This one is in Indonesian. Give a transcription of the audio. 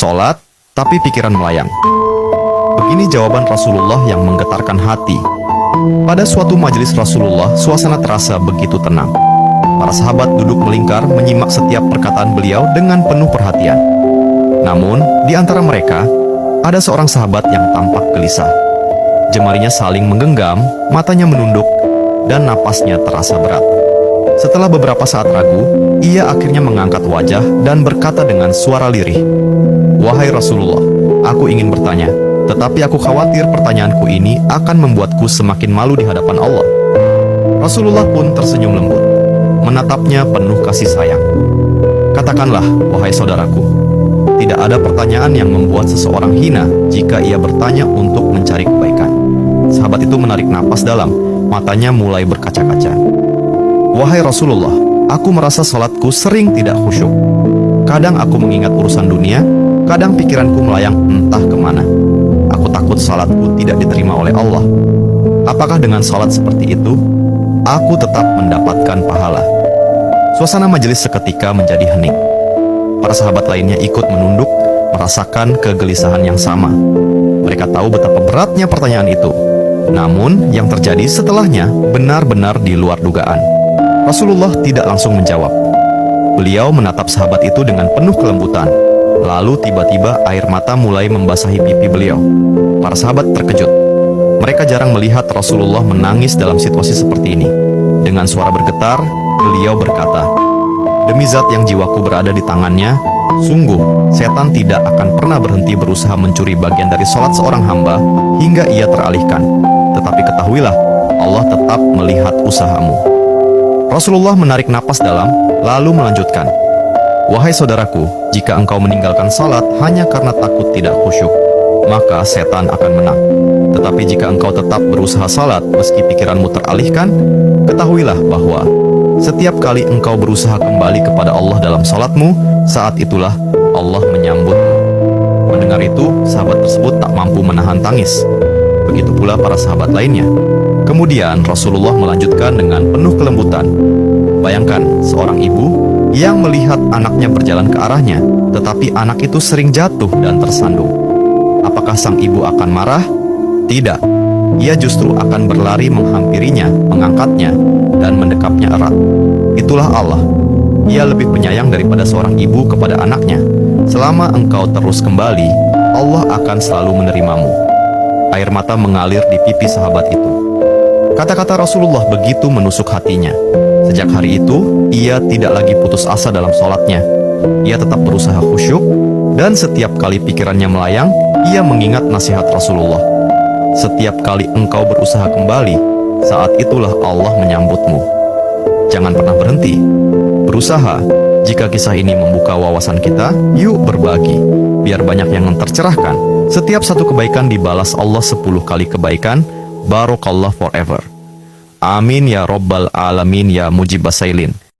sholat, tapi pikiran melayang. Begini jawaban Rasulullah yang menggetarkan hati. Pada suatu majelis Rasulullah, suasana terasa begitu tenang. Para sahabat duduk melingkar menyimak setiap perkataan beliau dengan penuh perhatian. Namun, di antara mereka, ada seorang sahabat yang tampak gelisah. Jemarinya saling menggenggam, matanya menunduk, dan napasnya terasa berat. Setelah beberapa saat ragu, ia akhirnya mengangkat wajah dan berkata dengan suara lirih, "Wahai Rasulullah, aku ingin bertanya, tetapi aku khawatir pertanyaanku ini akan membuatku semakin malu di hadapan Allah." Rasulullah pun tersenyum lembut, menatapnya penuh kasih sayang. "Katakanlah, wahai saudaraku, tidak ada pertanyaan yang membuat seseorang hina jika ia bertanya untuk mencari kebaikan." Sahabat itu menarik napas dalam, matanya mulai berkaca-kaca. "Wahai Rasulullah, aku merasa salatku sering tidak khusyuk. Kadang aku mengingat urusan dunia, kadang pikiranku melayang entah kemana. Aku takut salatku tidak diterima oleh Allah. Apakah dengan salat seperti itu, aku tetap mendapatkan pahala?" Suasana majelis seketika menjadi hening. Para sahabat lainnya ikut menunduk, merasakan kegelisahan yang sama. Mereka tahu betapa beratnya pertanyaan itu. Namun, yang terjadi setelahnya benar-benar di luar dugaan. Rasulullah tidak langsung menjawab. Beliau menatap sahabat itu dengan penuh kelembutan. Lalu tiba-tiba air mata mulai membasahi pipi beliau. Para sahabat terkejut. Mereka jarang melihat Rasulullah menangis dalam situasi seperti ini. Dengan suara bergetar, beliau berkata, "Demi zat yang jiwaku berada di tangannya, sungguh setan tidak akan pernah berhenti berusaha mencuri bagian dari sholat seorang hamba hingga ia teralihkan. Tetapi ketahuilah, Allah tetap melihat usahamu." Rasulullah menarik napas dalam, lalu melanjutkan, "Wahai saudaraku, jika engkau meninggalkan salat hanya karena takut tidak khusyuk, maka setan akan menang. Tetapi jika engkau tetap berusaha salat meski pikiranmu teralihkan, ketahuilah bahwa setiap kali engkau berusaha kembali kepada Allah dalam salatmu, saat itulah Allah menyambutmu." Mendengar itu, sahabat tersebut tak mampu menahan tangis. Begitu pula para sahabat lainnya. Kemudian Rasulullah melanjutkan dengan penuh kelembutan, "Bayangkan seorang ibu yang melihat anaknya berjalan ke arahnya, tetapi anak itu sering jatuh dan tersandung. Apakah sang ibu akan marah? Tidak. Ia justru akan berlari menghampirinya, mengangkatnya, dan mendekapnya erat. Itulah Allah. Ia lebih penyayang daripada seorang ibu kepada anaknya. Selama engkau terus kembali, Allah akan selalu menerimamu." Air mata mengalir di pipi sahabat itu. Kata-kata Rasulullah begitu menusuk hatinya. Sejak hari itu, ia tidak lagi putus asa dalam sholatnya. Ia tetap berusaha khusyuk, dan setiap kali pikirannya melayang, ia mengingat nasihat Rasulullah. "Setiap kali engkau berusaha kembali, saat itulah Allah menyambutmu." Jangan pernah berhenti berusaha. Jika kisah ini membuka wawasan kita, yuk berbagi, biar banyak yang tercerahkan. Setiap satu kebaikan dibalas Allah 10 kali kebaikan. Barakallah forever. Amin ya Rabbal Alamin ya Mujibas Sailin.